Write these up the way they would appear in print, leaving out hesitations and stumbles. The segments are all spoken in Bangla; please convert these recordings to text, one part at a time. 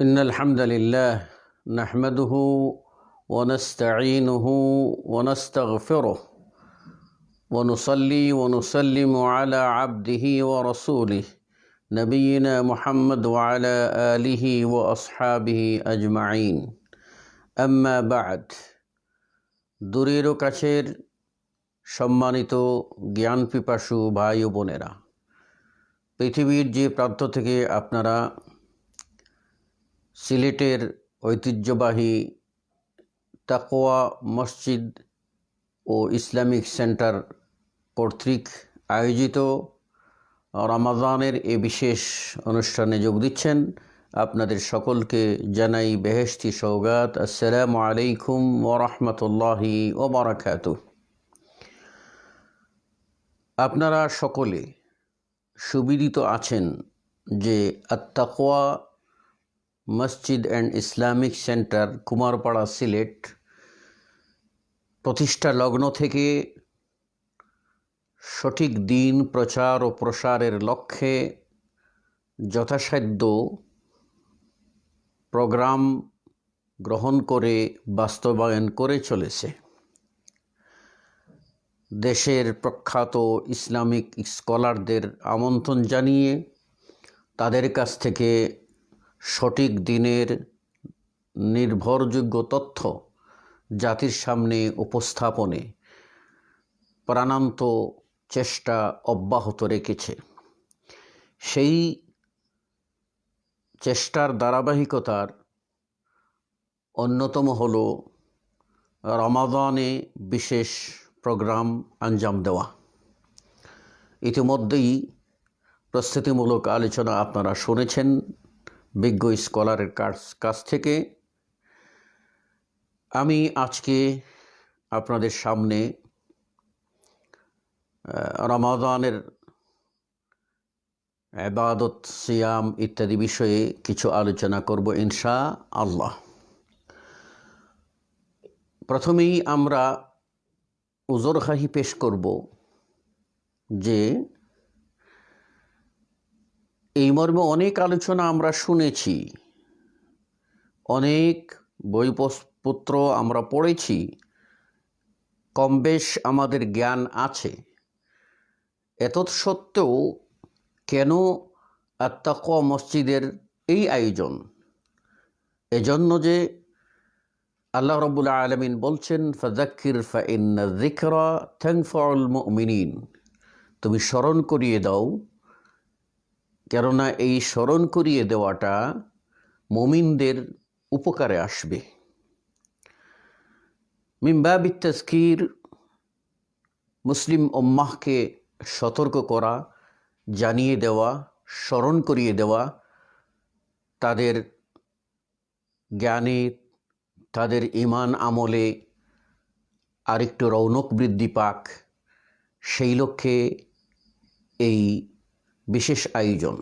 إن الحمد لله نحمده ونستعينه ونستغفره ونصلي ونسلم على عبده ورسوله نبينا محمد وعلى آله وأصحابه أجمعين أما بعد দূরের ও কাছের সম্মানিত জ্ঞান পিপাসু ভাই ও বোনেরা, পৃথিবীর যে প্রান্ত থেকে আপনারা সিলেটের ঐতিহ্যবাহী তাকওয়া মসজিদ ও ইসলামিক সেন্টার কর্তৃক আয়োজিত রমাদানের এ বিশেষ অনুষ্ঠানে যোগ দিচ্ছেন, আপনাদের সকলকে জানাই বেহেশতি সওগাত। আসসালামু আলাইকুম ওয়া রাহমাতুল্লাহি ওয়া বারাকাতুহু। আপনারা সকলে সুবিদিত আছেন যে আত-তাকওয়া মসজিদ and Islamic centre Kumarpara Sylhet প্রতিষ্ঠা লগ্ন থেকে সঠিক দিন প্রচার ও প্রসারের লক্ষ্যে যথাসাধ্য প্রোগ্রাম গ্রহণ করে বাস্তবায়ন করে চলেছে। দেশের প্রখ্যাত ইসলামিক স্কলারদের আমন্ত্রণ জানিয়ে তাদের কাছ থেকে সঠিক দিনের নির্ভরযোগ্য তথ্য জাতির সামনে উপস্থাপনে প্রাণান্ত চেষ্টা অব্যাহত রেখেছে। সেই চেষ্টার ধারাবাহিকতার অন্যতম হল রমাদানে বিশেষ প্রোগ্রাম আঞ্জাম দেওয়া। ইতিমধ্যেই প্রস্তুতিমূলক আলোচনা আপনারা শুনেছেন বিজ্ঞ স্কলারের কাছ থেকে। আমি আজকে আপনাদের সামনে রমাদানের ইবাদত, সিয়াম ইত্যাদি বিষয়ে কিছু আলোচনা করব ইনশাআল্লাহ। প্রথমেই আমরা উযরখাহি পেশ করব যে এই মর্মে অনেক আলোচনা আমরা শুনেছি, অনেক বইপত্র আমরা পড়েছি, কম বেশ আমাদের জ্ঞান আছে। এতৎসত্ত্বেও কেন আত-তাকওয়া মসজিদের এই আয়োজন? এজন্য যে আল্লাহ রাব্বুল আলামিন বলছেন, ফাযাক্কির ফাইন্না যিকরা তানফাউল মুমিনিন, তুমি স্মরণ করিয়ে দাও, কেননা এই স্মরণ করিয়ে দেওয়াটা মুমিনদের উপকারে আসবে। মিন বাবিত তাযকির, মুসলিম উম্মাহকে সতর্ক করা, জানিয়ে দেওয়া, স্মরণ করিয়ে দেওয়া, তাদের জ্ঞানে, তাদের ঈমান আমলে আরেকটু রৌনক বৃদ্ধি পাক, সেই লক্ষ্যে এই বিশেষ আয়োজন।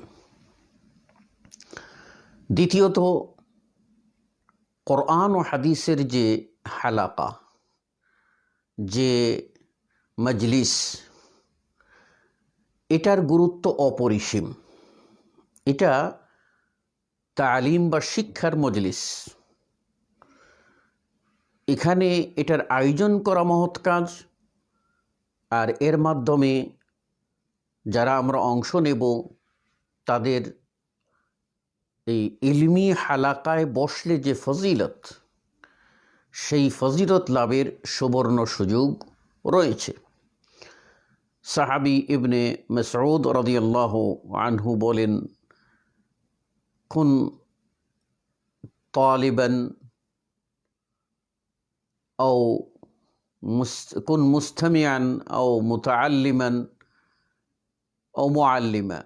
দ্বিতীয়ত, কোরআন ও হাদিসের যে হালাকা, যে মজলিস, এটার গুরুত্ব অপরিসীম। এটা তালিম বা শিক্ষার মজলিস। এখানে এটার আয়োজন করা মহৎ কাজ, আর এর মাধ্যমে যারা আমরা অংশ নেব তাদের এই ইলমি হালাকায় বসলে যে ফজিলত, সেই ফজিলত লাভের সুবর্ণ সুযোগ রয়েছে। সাহাবী ইবনে মাসউদ রাদিয়াল্লাহু আনহু বলেন, কুন তালিবান আও কুন মুস্তামিআন আও মুতাআল্লিমান আও মুআল্লিমা।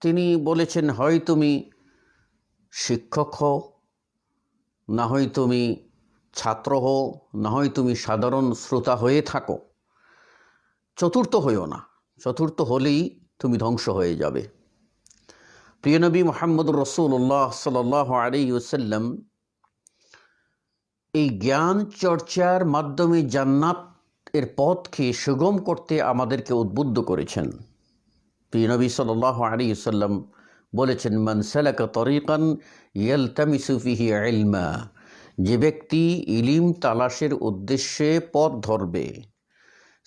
তিনি বলেছেন, হয় তুমি শিক্ষক হও, না হয় তুমি ছাত্র হও, না হয় তুমি সাধারণ শ্রোতা হয়ে থাকো, চতুর্থ হইও না। চতুর্থ হলেই তুমি ধ্বংস হয়ে যাবে। প্রিয় নবী মুহাম্মদুর রাসূলুল্লাহ সাল্লাল্লাহু আলাইহি ওয়াসাল্লাম এই জ্ঞান চর্চার মাধ্যমে জান্নাত এর পথকে সুগম করতে আমাদেরকে উদ্বুদ্ধ করেছেন। প্রিয় নবী সাল্লাল্লাহু আলাইহি ওয়াসাল্লাম বলেছেন, মান সালাকা তরিকান ইয়ালতামিসু ফিহি ইলমা, যে ব্যক্তি ইলিম তালাশের উদ্দেশ্যে পথ ধরবে,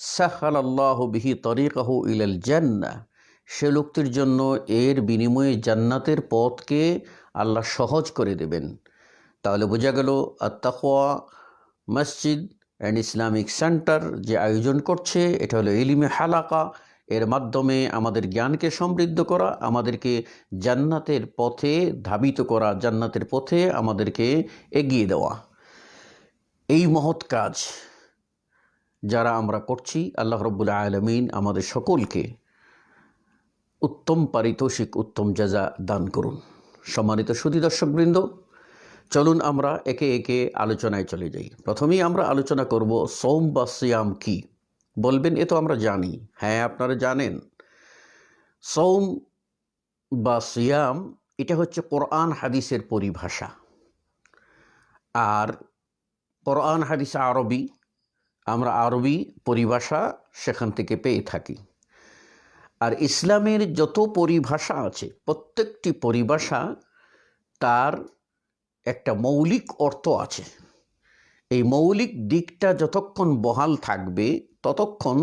সাহালাল্লাহু বিহি তরিকাহু ইলাল জান্নাহ, সে লোকটির জন্য এর বিনিময়ে জান্নাতের পথকে আল্লাহ সহজ করে দেবেন। তাহলে বোঝা গেল আত-তাকওয়া মসজিদ অ্যান্ড ইসলামিক সেন্টার যে আয়োজন করছে, এটা হলো ইলমে হালাকা। এর মাধ্যমে আমাদের জ্ঞানকে সমৃদ্ধ করা, আমাদেরকে জান্নাতের পথে ধাবিত করা, জান্নাতের পথে আমাদেরকে এগিয়ে দেওয়া। এই মহৎ কাজ যারা আমরা করছি, আল্লাহ রাব্বুল আলামিন আমাদের সকলকে উত্তম পারিতোষিক, উত্তম জাযা দান করুন। সম্মানিত সুধী দর্শকবৃন্দ, চলুন আমরা একে একে আলোচনায় চলে যাই। প্রথমেই আমরা আলোচনা করব সওম বা সিয়াম কি। বলবেন, এ তো আমরা জানি। হ্যাঁ, আপনারা জানেন। সওম বা সিয়াম এটা হচ্ছে কোরআন হাদিসের পরিভাষা। আর কোরআন হাদিস আরবি, আমরা আরবি পরিভাষা সেখান থেকে পেয়ে থাকি। আর ইসলামের যত পরিভাষা আছে, প্রত্যেকটি পরিভাষা তার একটা মৌলিক অর্থ আছে। এই মৌলিক দিকটা যতক্ষণ বহাল থাকবে, ততক্ষণ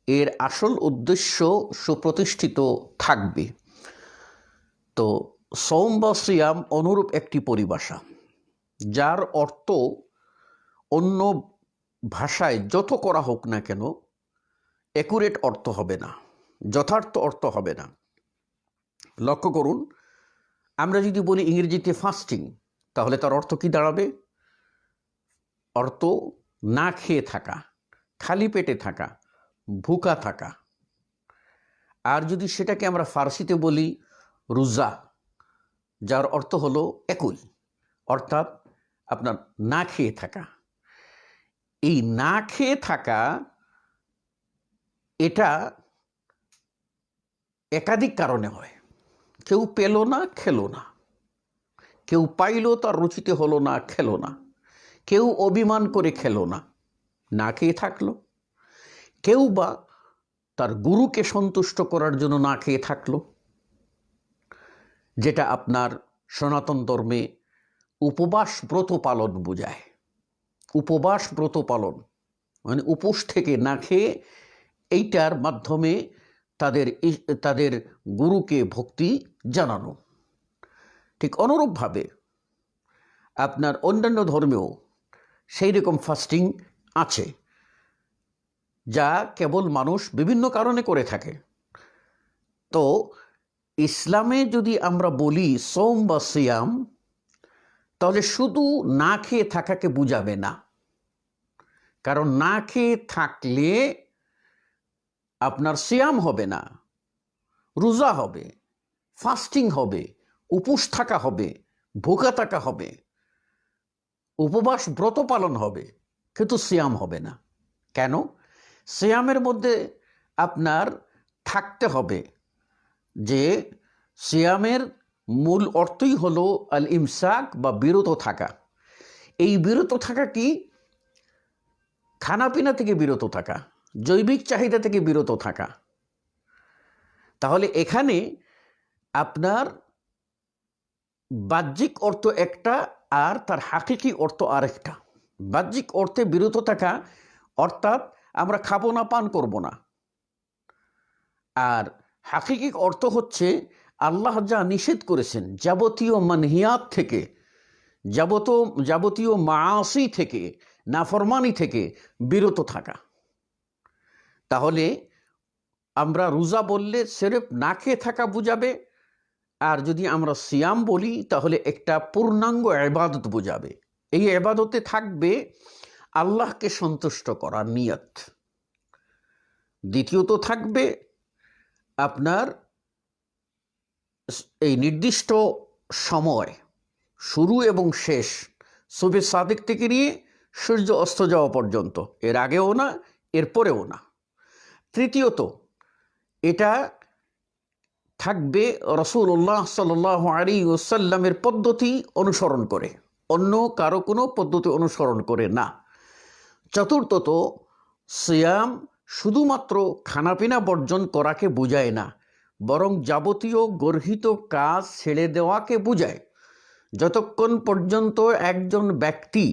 এর আসল উদ্দেশ্য সুপ্রতিষ্ঠিত থাকবে। তো সওম বা সিয়াম অনুরূপ একটি পরিভাষা, যার অর্থ অন্য ভাষায় যত করা হোক না কেন অ্যাকুরেট অর্থ হবে না, যথার্থ অর্থ হবে না। লক্ষ্য করুন, আমরা যদি বলি ইংরেজিতে ফাস্টিং, তাহলে তার অর্থ কি দাঁড়াবে? অর্থ না খেয়ে থাকা, খালি পেটে থাকা, ভুকা থাকা। আর যদি সেটাকে আমরা ফার্সিতে বলি রোজা, যার অর্থ হলো একই, অর্থাৎ আপনার না খেয়ে থাকা। এই না খেয়ে থাকা এটা একাধিক কারণে হয়। কেউ পেল না, খেলো না। কেউ পাইল, তার রুচিতে হলো না, খেলো না। কেউ অভিমান করে খেলো না, না খেয়ে থাকলো। কেউ বা তার গুরুকে সন্তুষ্ট করার জন্য না খেয়ে থাকলো, যেটা আপনার সনাতন ধর্মে উপবাস ব্রত পালন বোঝায়। উপবাস ব্রত পালন মানে উপোস থেকে না খেয়ে, এইটার মাধ্যমে তাদের গুরুকে ভক্তি জানানো। ঠিক অনুরূপভাবে আপনার অন্যান্য ধর্মেও সেই রকম ফাস্টিং আছে, যা কেবল মানুষ বিভিন্ন কারণে করে থাকে। তো ইসলামে যদি আমরা বলি সওম বা সিয়াম, তাহলে শুধু না খেয়ে থাকাকে বুঝাবে না। কারণ না খেয়ে থাকলে আপনার সিয়াম হবে না, রোজা হবে, ফাস্টিং হবে, উপোস থাকা হবে, ভোকা থাকা হবে, উপবাস ব্রত পালন হবে, কিন্তু সিয়াম হবে না। কেন? সিয়ামের মধ্যে আপনার থাকতে হবে যে সিয়ামের মূল অর্থই হলো আল ইমসাক বা বিরত থাকা। এই বিরত থাকা কি? খানাপিনা থেকে বিরত থাকা, জৈবিক চাহিদা থেকে বিরত থাকা। তাহলে এখানে আপনার বাহ্যিক অর্থ একটা, আর তার হাকিকি অর্থ আরেকটা। বাহ্যিক অর্থে বিরত থাকা অর্থাৎ আমরা খাবো না, পান করব না। আর হাকিকি অর্থ হচ্ছে আল্লাহ যা নিষেধ করেছেন, যাবতীয় মানহিয়াত থেকে, যাবতীয় মাআসি থেকে, নাফরমানি থেকে বিরত থাকা। তাহলে আমরা রোজা বললে সিরেফ না খেয়ে থাকা বুঝাবে, আর যদি আমরা সিয়াম বলি তাহলে একটা পূর্ণাঙ্গ ইবাদত বুঝাবে। এই ইবাদতে থাকবে আল্লাহকে সন্তুষ্ট করার নিয়ত। দ্বিতীয়ত থাকবে আপনার এই নির্দিষ্ট সময়, শুরু এবং শেষ, সুবহে সাদিক থেকে নিয়ে সূর্য অস্ত যাওয়া পর্যন্ত, এর আগেও না, এর পরেও না। তৃতীয়ত এটা থাকবে রাসূলুল্লাহ সাল্লাল্লাহু আলাইহি ওয়াসাল্লামের পদ্ধতি অনুসরণ করে, অন্য কারো কোনো পদ্ধতি অনুসরণ করে না। চতুর্থত সিয়াম শুধুমাত্র খানাপিনা বর্জন করাকে বোঝায় না, বরং যাবতীয় গর্হিত কাজ ছেড়ে দেওয়াকে বোঝায়। যতক্ষণ পর্যন্ত একজন ব্যক্তি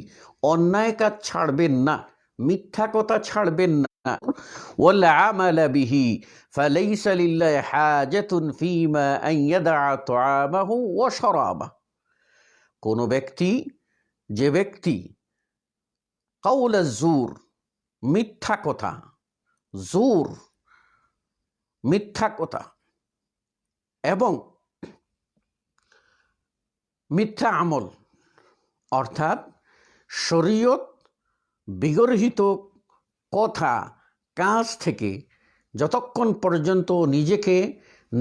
অন্যায় কাজ ছাড়বেন না, মিথ্যা কথা ছাড়বেন না, ওয়াল আমালা বিহি ফালাইসা লিল্লাহি হাজাতুন ফীমা আন ইয়াদা তুআমাহু ওয়া শারাবাহু। কোন ব্যক্তি, যে ব্যক্তি কাউলা জুর, মিথ্যা কথা, জুর মিথ্যা কথা এবং মিথ্যা আমল, অর্থাৎ শরীয়ত বিগর্হিত কথা কাজ থেকে যতক্ষণ পর্যন্ত নিজেকে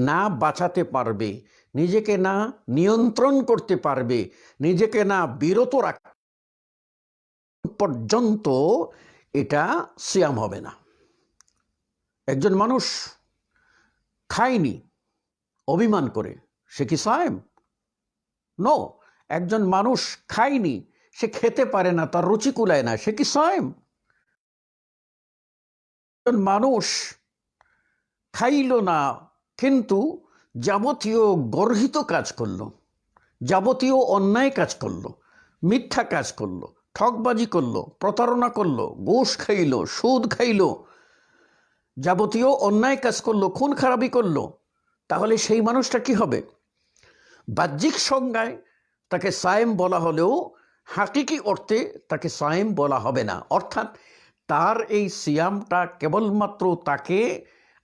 না বাঁচাতে পারবে, নিজেকে না নিয়ন্ত্রণ করতে পারবে, নিজেকে না বিরত রাখতে পর্যন্ত এটা সিয়াম হবে না। একজন মানুষ খায়নি অভিমান করে, সে কি সায়েম? নো। একজন মানুষ খায়নি, সে খেতে পারে না, তার রুচি কুলায় না, সে কি সায়েম? একজন মানুষ খাইল না কিন্তু যাবতীয় গর্হিত কাজ করলো, যাবতীয় অন্যায় কাজ করলো, মিথ্যা কাজ করলো, ঠকবাজি করলো, প্রতারণা করলো, ঘুষ খাইলো, সুদ খাইলো, যাবতীয় অন্যায় কাজ করলো, খুন খারাপি করলো, তাহলে সেই মানুষটা কি হবে? বাহ্যিক সংজ্ঞায় তাকে সায়েম বলা হলেও হাকিকি অর্থে তাকে সায়েম বলা হবে না। অর্থাৎ তার এই সিয়ামটা কেবলমাত্র তাকে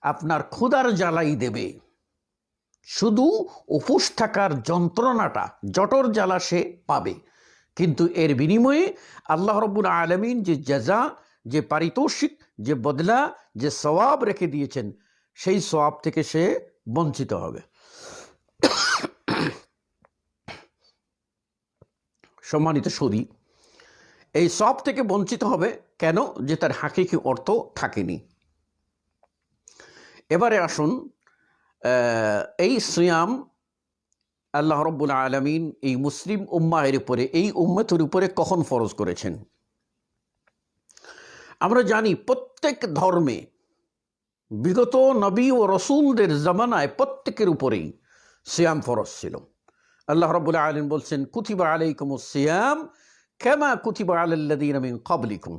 আপনার ক্ষুধার জ্বালাই দেবে, শুধু উপোস থাকার যন্ত্রণাটা, জটর জ্বালা সে পাবে, কিন্তু এর বিনিময়ে আল্লাহ রাব্বুল আলামিন যে জাযা, যে পারিতোষিক, যে বদলা, যে সওয়াব রেখে দিয়েছেন, সেই সওয়াব থেকে সে বঞ্চিত হবে। সম্মানিত সুদী, এই সওয়াব থেকে বঞ্চিত হবে কেন? যে তার হাকিকি অর্থ থাকেনি। এবারে আসুন, এই সিয়াম আল্লাহ রাব্বুল আলামিন এই মুসলিম উম্মাহের উপরে, এই উম্মতের উপরে কখন ফরজ করেছেন? আমরা জানি প্রত্যেক ধর্মে বিগত নবী ও রসুলদের জামানায় প্রত্যেকের উপরেই সিয়াম ফরজ ছিল। আল্লাহ রাব্বুল আলামিন বলছেন, কুতিবা আলাইকুমুস সিয়াম কামা কুতিবা আলাল্লাযীনা মিন ক্বাবলিকুম।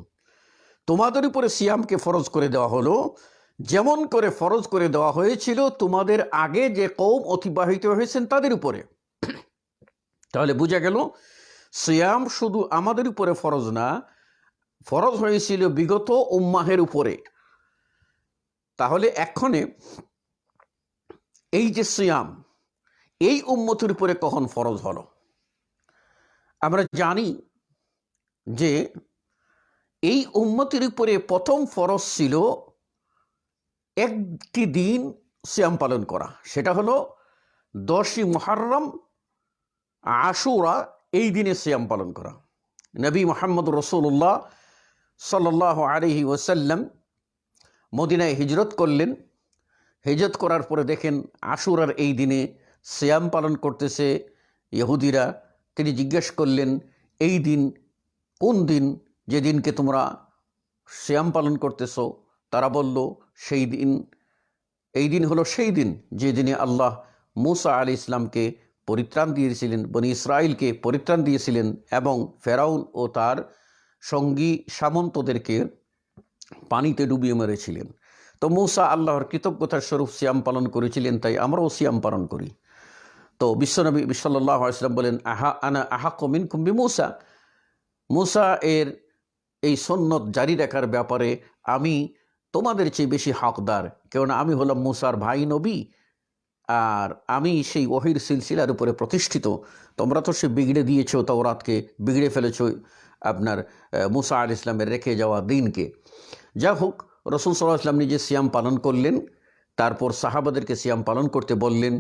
তোমাদের উপরে সিয়ামকে ফরজ করে দেওয়া হলো যেমন করে ফরজ করে দেওয়া হয়েছিল তোমাদের আগে যে কওম অতিবাহিত হয়েছেন তাদের উপরে। তাহলে বোঝা গেল সিয়াম শুধু আমাদের উপরে ফরজ না, ফরজ হয়েছিল বিগত উম্মাহের উপরে। তাহলে এক্ষণে এই যে সিয়াম, এই উম্মতের উপরে কখন ফরজ হলো? আমরা জানি যে এই উম্মতের উপরে প্রথম ফরজ ছিল একটি দিন সিয়াম পালন করা, সেটা হলো 10ই মুহররম, আশুরা, এই দিনে সিয়াম পালন করা। নবী মুহাম্মদ রাসূলুল্লাহ সাল্লাল্লাহু আলাইহি ওয়াসাল্লাম মদিনায় হিজরত করলেন। হিজরত করার পরে দেখেন আশুরার এই দিনে সিয়াম পালন করতেছে ইহুদিরা। তিনি জিজ্ঞেস করলেন, এই দিন কোন দিন, যেদিনকে তোমরা সিয়াম পালন করতেছো? তারা বলল, সেই দিন, এই দিন হলো সেই দিন যে দিনে আল্লাহ মূসা আলাইহিস সালামকে পরিত্রাণ দিয়েছিলেন, বনি ইসরাইলকে পরিত্রাণ দিয়েছিলেন এবং ফেরাউন ও তার সঙ্গী সামন্তদেরকে পানিতে ডুবিয়ে মেরেছিলেন। তো মূসা আল্লাহর কৃতজ্ঞতার স্বরূপ সিয়াম পালন করেছিলেন, তাই আমরাও সিয়াম পালন করি। তো বিশ্বনবী সাল্লাল্লাহু আলাইহি ওয়াসাল্লাম বলেন, আনা আহাক্কু মিনকুম বিমূসা, মূসা এর এই সুন্নত জারি রাখার ব্যাপারে আমি তোমাদের চেয়ে বেশি হকদার, কেননা আমি হলাম মূসার ভাই নবী, আর আমি সেই ওহীর সিলসিলার উপরে প্রতিষ্ঠিত। তোমরা তো সে বিগড়ে দিয়েছো, তাওরাতকে বিগড়ে ফেলেছো, আপনার মূসা আলাইহিস সালামের রেখে যাওয়া দিনকে। যা হোক, রাসূল সাল্লাল্লাহু আলাইহি ওয়াসাল্লাম নিজে সিয়াম পালন করলেন, তারপর সাহাবাদেরকে সিয়াম পালন করতে বললেন।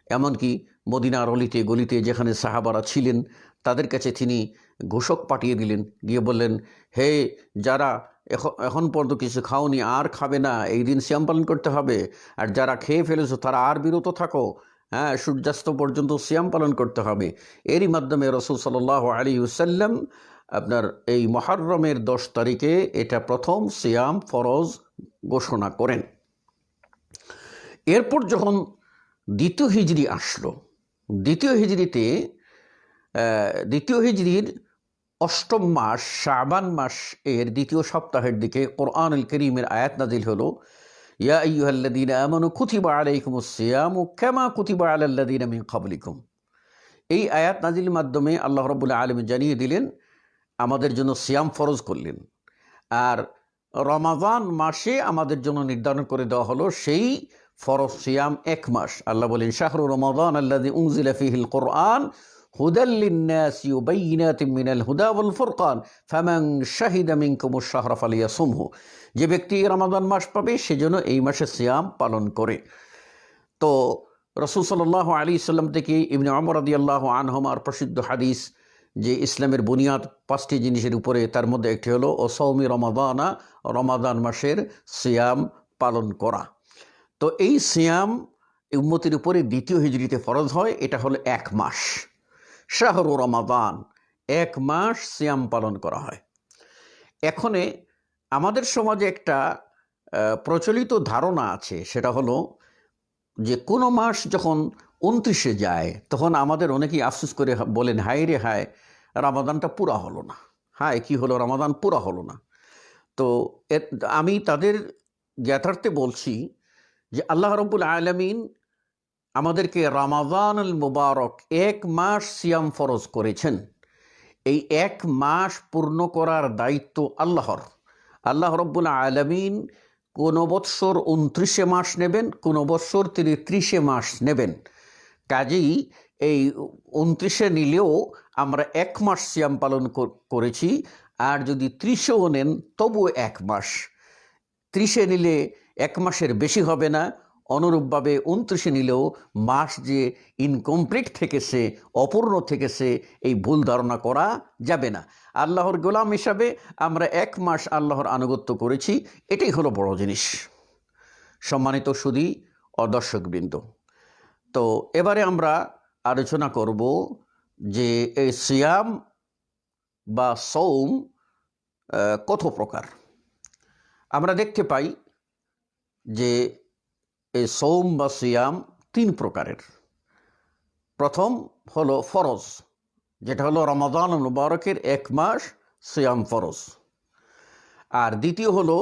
এমনকি মদিনার অলিতে গলিতে যেখানে সাহাবারা ছিলেন তাদের কাছে তিনি ঘোষক পাঠিয়ে দিলেন, গিয়ে বললেন, হে যারা এখন পর্যন্ত কিছু খাওনি আর খাবে না, এই দিন সিয়াম পালন করতে হবে। আর যারা খেয়ে ফেলেছো তারা আর বিরত থাকো, হ্যাঁ, সূর্যাস্ত পর্যন্ত সিয়াম পালন করতে হবে। এরই মাধ্যমে রাসূল সাল্লাল্লাহু আলাইহি ওয়াসাল্লাম আপনার এই মুহররমের 10 তারিখে এটা প্রথম সিয়াম ফরজ ঘোষণা করেন। এরপর যখন দ্বিতীয় হিজরি আসলো। দ্বিতীয় হিজরির অষ্টম মাস শাবান মাস এর দ্বিতীয় সপ্তাহের দিকে কোরআনুল কারীমের আয়াত নাজিল হলো, ইয়া আইয়ুহাল্লাযীনা আমানু কুতিবা আলাইকুমুস সিয়ামু কামা কুতিবা আলাল্লাযীনা মিন ক্বাবলিকুম। এই আয়াত নাজিলের মাধ্যমে আল্লাহ রাব্বুল আলামিন জানিয়ে দিলেন, আমাদের জন্য সিয়াম ফরজ করলেন। আর রমাদান মাসে আমাদের জন্য নির্ধারণ করে দেওয়া হলো সেই ফরজ সিয়াম 1 মাস। আল্লাহ বলেন, শাহরু রমাদান আল্লাযী উনজিলা ফীহিল কুরআন হুদাল লিন-নাসি ওয়া বাইয়িনাতিন মিনাল হুদা ওয়াল ফুরকান ফামান শাহিদা মিনকুমুশ শাহরা ফালিয়াসুমহু। যে ব্যক্তি রমাদান মাস পাবে সেজন্য এই মাসে সিয়াম পালন করে। তো রাসূল সাল্লাল্লাহু আলাইহি সাল্লাম থেকে ইবনে ওমর রাদিয়াল্লাহু আনহুমার প্রসিদ্ধ হাদিস যে ইসলামের বুনিয়াদ 5টি জিনিসের উপরে, তার মধ্যে একটি হলো ও সৌমি রমাদানা, রমাদান মাসের সিয়াম পালন করা। তো এই সিয়াম উম্মতের উপরে দ্বিতীয় হিজরিতে ফরজ হয়। এটা হলো 1 মাস, শাহরু রমাদান, 1 মাস সিয়াম পালন করা হয়। এখনে আমাদের সমাজে একটা প্রচলিত ধারণা আছে, সেটা হলো যে কোনো মাস যখন 29-এ যায় তখন আমাদের অনেকেই আফসোস করে বলেন, হায় রে হায়, রমাদানটা পুরা হলো না, হায় কি হলো, রমাদান পুরা হলো না। তো আমি তাদের জ্ঞাতার্থে বলছি যে আল্লাহ রাব্বুল আলামিন আমাদেরকে রমাদানুল মুবারক 1 মাস সিয়াম ফরজ করেছেন। এই 1 মাস পূর্ণ করার দায়িত্ব আল্লাহর। আল্লাহ রাব্বুল আলামিন কোনো বৎসর 29 মাস নেবেন, কোনো বৎসর তিনি 30 মাস নেবেন। কাজেই এই 29-এ নিলেও আমরা 1 মাস সিয়াম পালন করেছি, আর যদি 30-এও নেন তবুও 1 মাস। 30-এ নিলে 1 মাসের বেশি হবে না, অনুরূপভাবে 29-এ নিলেও মাস যে ইনকমপ্লিট থেকেছে, অপূর্ণ থেকেছে, এই ভুল ধারণা করা যাবে না। আল্লাহর গোলাম হিসাবে আমরা 1 মাস আল্লাহর আনুগত্য করেছি, এটাই হলো বড় জিনিস। সম্মানিত সুধী ও দর্শকবৃন্দ, তো এবারে আমরা আলোচনা করব যে এই সিয়াম বা সৌম কত প্রকার। আমরা দেখতে পাই যে এই সৌম বা সিয়াম 3 প্রকারের। প্রথম হলো ফরজ, যেটা হলো রমাদান মুবারকের 1 মাস সিয়াম ফরজ। আর দ্বিতীয় হলো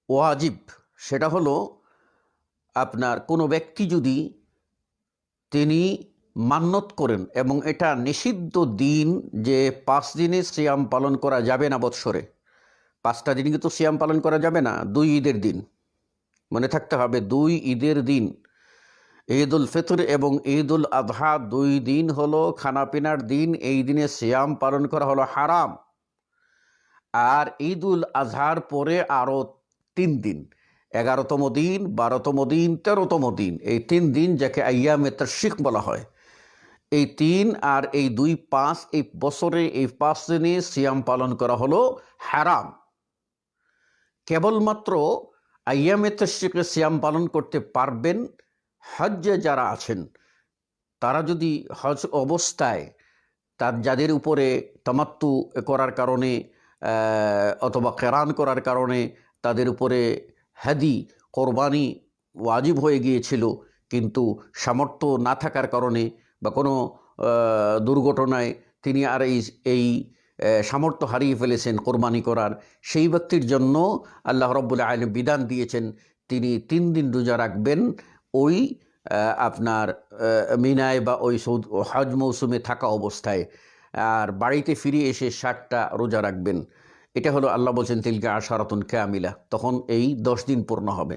ওয়াজিব, সেটা হলো আপনার কোনো ব্যক্তি যদি তিনি মান্যত করেন এবং এটা নিষিদ্ধ দিন যে 5 দিনে সিয়াম পালন করা যাবে না বৎসরে, 5টা দিন কিন্তু সিয়াম পালন করা যাবে না, 2 ঈদের দিন মনে থাকতে হবে, 2 ঈদের দিন, ঈদ উল ফিতর এবং ঈদ উল আযহা 2 দিন হলো খানাপিনার দিন। এই দিনে সিয়াম পালন করা হলো হারাম। আর ঈদ উল আযহার পরে আরও 3 দিন, 11তম দিন, 12তম দিন, 13তম দিন, এই 3 দিন যাকে আইয়ামে তাশরিক বলা হয়, এই 3 আর এই 2, 5, এই বছরে এই 5 দিনে সিয়াম পালন করা হলো হারাম। কেবলমাত্র আইয়ামে তাশরিকে সিয়াম পালন করতে পারবেন হজ্জে যারা আছেন। তারা যদি হজ অবস্থায় যাদের উপরে তামাত্তু করার কারণে অথবা কেরান করার কারণে তাদের উপরে হাদি কোরবানি ওয়াজিব হয়ে গিয়েছিল, কিন্তু সামর্থ্য না থাকার কারণে বা কোনো দুর্ঘটনায় তিনি আর এই সামর্থ্য হারিয়ে ফেলেছেন কোরবানি করার, সেই ব্যক্তির জন্য আল্লাহ রাব্বুল আলামিন বিধান দিয়েছেন তিনি 3 দিন রোজা রাখবেন ওই আপনার মিনায় বা ওই হজ মৌসুমে থাকা অবস্থায়, আর বাড়িতে ফিরে এসে 60টা রোজা রাখবেন। এটা হলো আল্লাহ বলছেন তিলকা আশারাতুন কামিলা, তখন এই 10 দিন পূর্ণ হবে।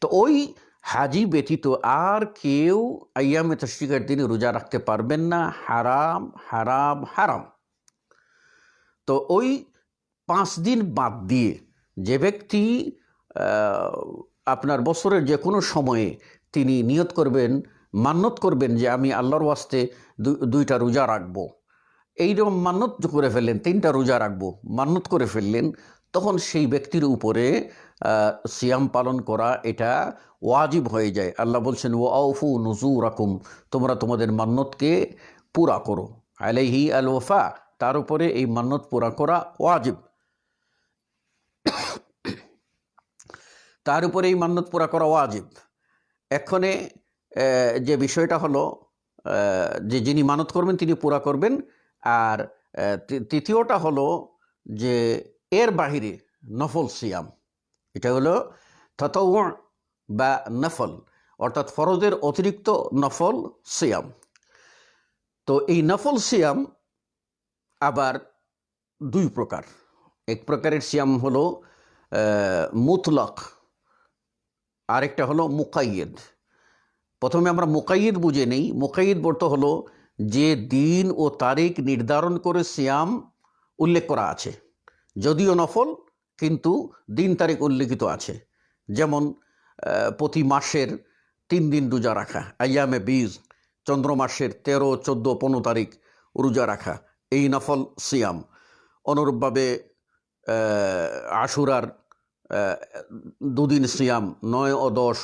তো ওই হাজি ব্যতীত আর কেউ আইয়ামে তাশরিকের দিনে রোজা রাখতে পারবেন না, হারাম হারাম হারাম। তো ওই 5 দিন বাদ দিয়ে যে ব্যক্তি আপনার বছরের যে কোনো সময়ে তিনি নিয়ত করবেন, মান্যত করবেন যে আমি আল্লাহর ওয়াস্তে 2টা রোজা রাখবো, এইরকম মান্যত করে ফেললেন, 3টা রোজা রাখবো মান্যত করে ফেললেন, তখন সেই ব্যক্তির উপরে সিয়াম পালন করা এটা ওয়াজিব হয়ে যায়। আল্লাহ বলছেন ওয়া আউফু নুজুরাকুম, তোমরা তোমাদের মান্যতকে পুরা করো, আলাইহি আল ওয়াফা, তার উপরে এই মান্যত পুরা করা ওয়াজিব, তার উপরে এই মান্যত পুরা করা ওয়াজিব। এক্ষণে যে বিষয়টা হলো যে যিনি মানত করবেন তিনি পুরা করবেন। আর তৃতীয়টা হলো যে এর বাহিরে নফল সিয়াম, এটা হলো তাতাওয়ু বা নফল, অর্থাৎ ফরজের অতিরিক্ত নফল সিয়াম। তো এই নফল সিয়াম আবার দুই প্রকার। এক প্রকারের সিয়াম হলো মুতলাক, আরেকটা হলো মুকাইয়্যেদ। প্রথমে আমরা মুকাইয়্যেদ বুঝে নেই। মুকাইয়্যেদ বলতে হলো যে দিন ও তারিখ নির্ধারণ করে সিয়াম উল্লেখ করা আছে, যদিও নফল কিন্তু দিন তারিখ উল্লেখিত আছে। যেমন প্রতি মাসের 3 দিন রোজা রাখা, আইয়ামে বীজ, চন্দ্র মাসের 13, 14, 15 তারিখ রোজা রাখা, এই নফল সিয়াম। অনুরূপভাবে আশুরার 2 দিন সিয়াম, 9 ও 10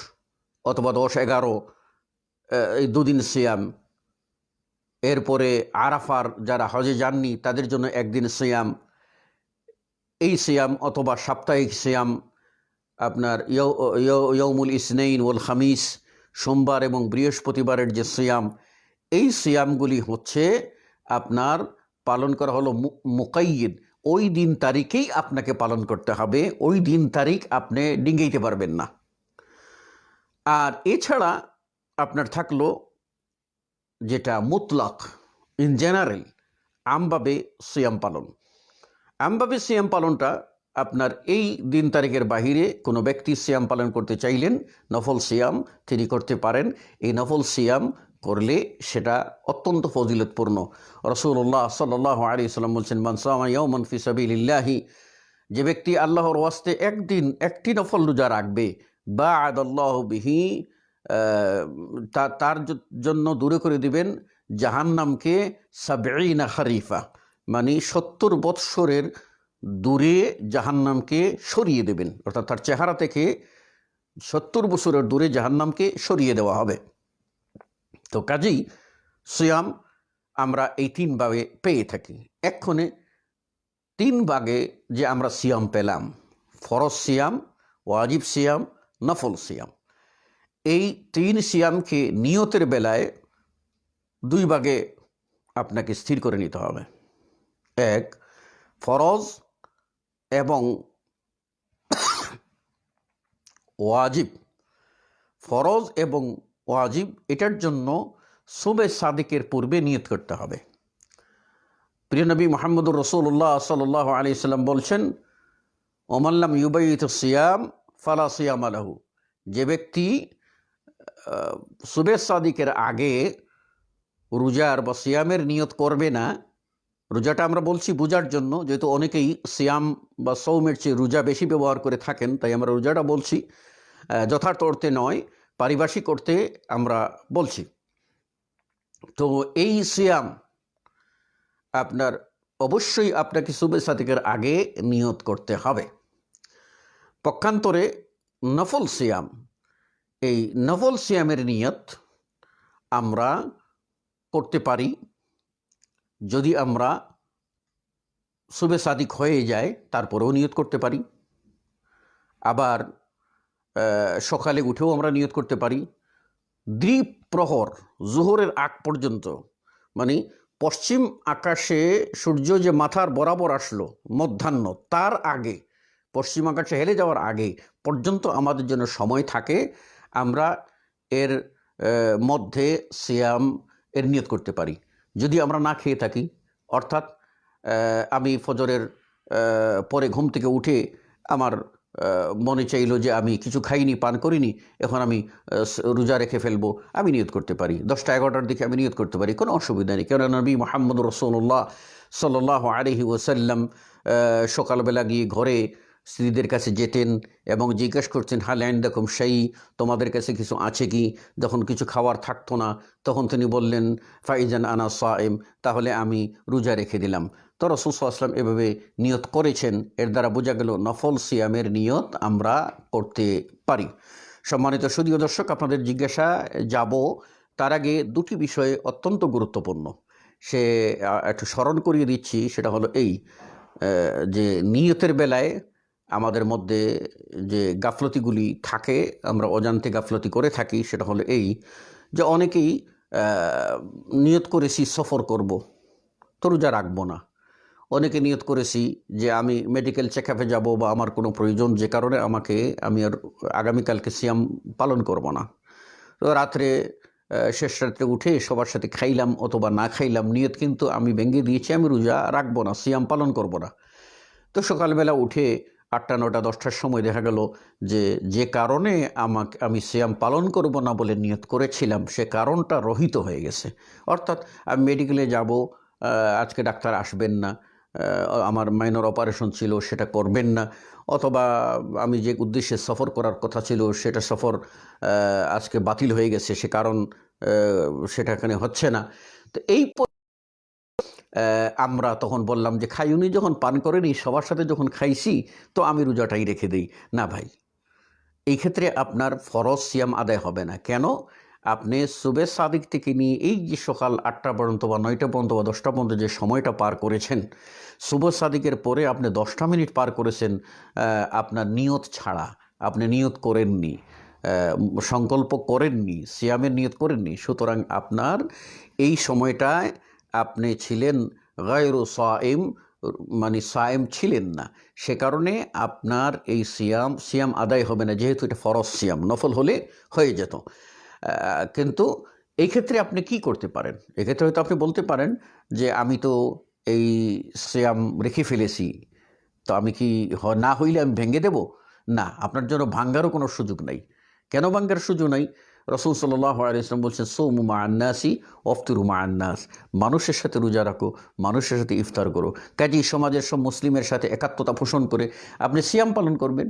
অথবা 10, 11 এই 2 দিন সিয়াম। এরপরে আরাফার যারা হজে যাননি তাদের জন্য 1 দিন সিয়াম। এই সিয়াম অথবা সাপ্তাহিক সিয়াম আপনার ইয়ৌমুল ইসনাইন ওয়াল খামিস, সোমবার এবং বৃহস্পতিবারের যে সিয়াম, এই সিয়ামগুলি হচ্ছে আপনার পালন করা হলো মুকাইয়্যেদ। ওই দিন তারিখেই আপনাকে পালন করতে হবে, ওই দিন তারিখ আপনি ডিঙ্গাইতে পারবেন না। আর এছাড়া আপনার থাকলো যেটা মুতলাক, ইন জেনারেল, আমভাবে সিয়াম পালন। আমভাবে সিয়াম পালনটা আপনার এই দিন তারিখের বাহিরে কোনো ব্যক্তি সিয়াম পালন করতে চাইলেন, নফল সিয়াম তিনি করতে পারেন। এই নফল সিয়াম করলে সেটা অত্যন্ত ফজিলতপূর্ণ। রাসূলুল্লাহ সাল্লাল্লাহু আলাইহি ওয়াসাল্লাম বলছেন, মান সামা ইয়াওমান ফি সাবিলিল্লাহি, যে ব্যক্তি আল্লাহর ওয়াস্তে একদিন একটি নফল রোজা রাখবে, বা'আদাল্লাহু বিহি, তার জন্য দূরে করে দিবেন জাহান্নামকে 70 খারিফা, মানে 70 বৎসরের দূরে জাহান্নামকে সরিয়ে দেবেন। অর্থাৎ তার চেহারা থেকে 70 বছরের দূরে জাহান্নামকে সরিয়ে দেওয়া হবে। তো কাজেই সিয়াম আমরা এই 3 ভাগে পেয়ে থাকি। এক্ষণে 3 ভাগে যে আমরা সিয়াম পেলাম, ফরজ সিয়াম, ওয়াজিব সিয়াম, নফল সিয়াম, এই 3 সিয়ামকে নিয়তের বেলায় 2 ভাগে আপনাকে স্থির করে নিতে হবে। এক, ফরজ এবং ওয়াজিব। ফরজ এবং ওয়াজিব এটার জন্য সুবে সাদিকের পূর্বে নিয়ত করতে হবে। প্রিয় নবী মুহাম্মদুর রাসূলুল্লাহ সাল্লাল্লাহু আলাইহি সাল্লাম বলছেন, ওমান লাম ইউবাইয়িতু সিয়াম ফালা সিয়ামা লাহু, যে ব্যক্তি সুবে সাদিকের আগে রোজার বা সিয়ামের নিয়ত করবে না, রোজাটা আমরা বলছি বোঝার জন্য, যেহেতু অনেকেই সিয়াম বা সৌমের চেয়ে রোজা বেশি ব্যবহার করে থাকেন, তাই আমরা রোজাটা বলছি, যথার্থ অর্থে নয়, পারিভাষিক অর্থে আমরা বলছি। তো এই সিয়াম আপনার অবশ্যই আপনাকে সুবে সাদিকের আগে নিয়ত করতে হবে। পক্ষান্তরে নফল সিয়াম, এই নফল সিয়ামের নিয়ত আমরা করতে পারি যদি আমরা সুবে সাদিক হয়ে যায় তারপরেও নিয়ত করতে পারি। আবার সকালে উঠেও আমরা নিয়ত করতে পারি। দ্বিপ্রহর, জোহরের আগ পর্যন্ত, মানে পশ্চিম আকাশে সূর্য যে মাথার বরাবর আসলো মধ্যাহ্ন, তার আগে, পশ্চিম আকাশে হেলে যাওয়ার আগে পর্যন্ত আমাদের জন্য সময় থাকে, আমরা এর মধ্যে সিয়াম এর নিয়ত করতে পারি। যদি আমরা না খেয়ে থাকি, অর্থাৎ আমি ফজরের পরে ঘুম থেকে উঠে আমার মনে চাইলো যে আমি কিছু খাইনি, পান করিনি, এখন আমি রোজা রেখে ফেলবো, আমি নিয়ত করতে পারি। 10টা 11টার দিকে আমি নিয়ত করতে পারি, কোনো অসুবিধা নেই। কেন নবী মুহাম্মদুর রাসূলুল্লাহ সাল্লাল্লাহু আলাইহি ওয়াসাল্লাম সকালবেলা গিয়ে ঘরে স্ত্রীদের কাছে যেতেন এবং জিজ্ঞেস করতেন, হাল ইনদাকুম শাই, তোমাদের কাছে কিছু আছে কি? যখন কিছু খাওয়ার থাকতো না তখন তিনি বললেন, ফাইজান আনা সাইম, তাহলে আমি রোজা রেখে দিলাম। তো রাসূল সাল্লাল্লাহু আলাইহি ওয়াসাল্লাম এভাবে নিয়ত করেছেন। এর দ্বারা বোঝা গেল নফল সিয়ামের নিয়ত আমরা করতে পারি। সম্মানিত সুধীয় দর্শক, আপনাদের জিজ্ঞাসা যাব, তার আগে 2টি বিষয় অত্যন্ত গুরুত্বপূর্ণ, সে একটু স্মরণ করিয়ে দিচ্ছি। সেটা হলো এই যে নিয়তের বেলায় আমাদের মধ্যে যে গাফলতিগুলি থাকে, আমরা অজান্তে গাফলতি করে থাকি, সেটা হলো এই যে অনেকেই নিয়ত করেছি সফর করব, তো রোজা রাখবো না। অনেকে নিয়ত করেছি যে আমি মেডিকেল চেক আপে যাবো বা আমার কোনো প্রয়োজন যে কারণে আমি আর আগামীকালকে সিয়াম পালন করব না। তো রাত্রে শেষ রাত্রে উঠে সবার সাথে খাইলাম অথবা না খাইলাম, নিয়ত কিন্তু আমি ভেঙে দিয়েছি আমি রোজা রাখবো না, সিয়াম পালন করব না। তো সকালবেলা উঠে 8টা 9টা 10টার সময় দেখা গেল যে কারণে আমি সিয়াম পালন করব না বলে নিয়ত করেছিলাম সে কারণটা রহিত হয়ে গেছে। অর্থাৎ আমি মেডিকেলে যাব, আজকে ডাক্তার আসবেন না, আমার মাইনর অপারেশন ছিল সেটা করবেন না, অথবা আমি যে উদ্দেশ্যে সফর করার কথা ছিল সেটা সফর আজকে বাতিল হয়ে গেছে, সে কারণ সেটা এখানে হচ্ছে না। তো আমরা তখন বললাম যে খাই, উনি যখন পান করেনি সবার সাথে যখন খাইছি তো আমি রোজাটাই রেখে দিই। না ভাই, এই ক্ষেত্রে আপনার ফরজ সিয়াম আদায় হবে না। কেন? আপনি সুবে সাদিক থেকে নিয়ে এই যে সকাল 8টা পর্যন্ত বা 9টা পর্যন্ত বা 10টা পর্যন্ত যে সময়টা পার করেছেন, সুবে সাদিকের পরে আপনি 10টা মিনিট পার করেছেন আপনার নিয়ত ছাড়া। আপনি নিয়ত করেননি, সংকল্প করেননি, সিয়ামের নিয়ত করেননি। সুতরাং আপনার এই সময়টায় আপনি ছিলেন গায়রু সাইম, মানে সায়েম ছিলেন না। সে কারণে আপনার এই সিয়াম আদায় হবে না, যেহেতু এটা ফরজ সিয়াম, নফল হলে হয়ে যেত। কিন্তু এই ক্ষেত্রে আপনি কি করতে পারেন? এক্ষেত্রে হয়তো আপনি বলতে পারেন যে আমি তো এই সিয়াম রেখে ফেলেছি, তো আমি কি না হইলে আমি ভেঙে দেব? না, আপনার জন্য ভাঙ্গারও কোনো সুযোগ নাই। কেন ভাঙ্গার সুযোগ নাই? রাসূল সাল্লাল্লাহু আলাইহি ওয়াসাল্লাম বলছেন সুমু মা'আন নাসি ওয়াফতিরু মা'আন নাস, মানুষের সাথে রোজা রাখো, মানুষের সাথে ইফতার করো। কাজেই সমাজের সব মুসলিমের সাথে একাত্মতা পোষণ করে আপনি সিয়াম পালন করবেন।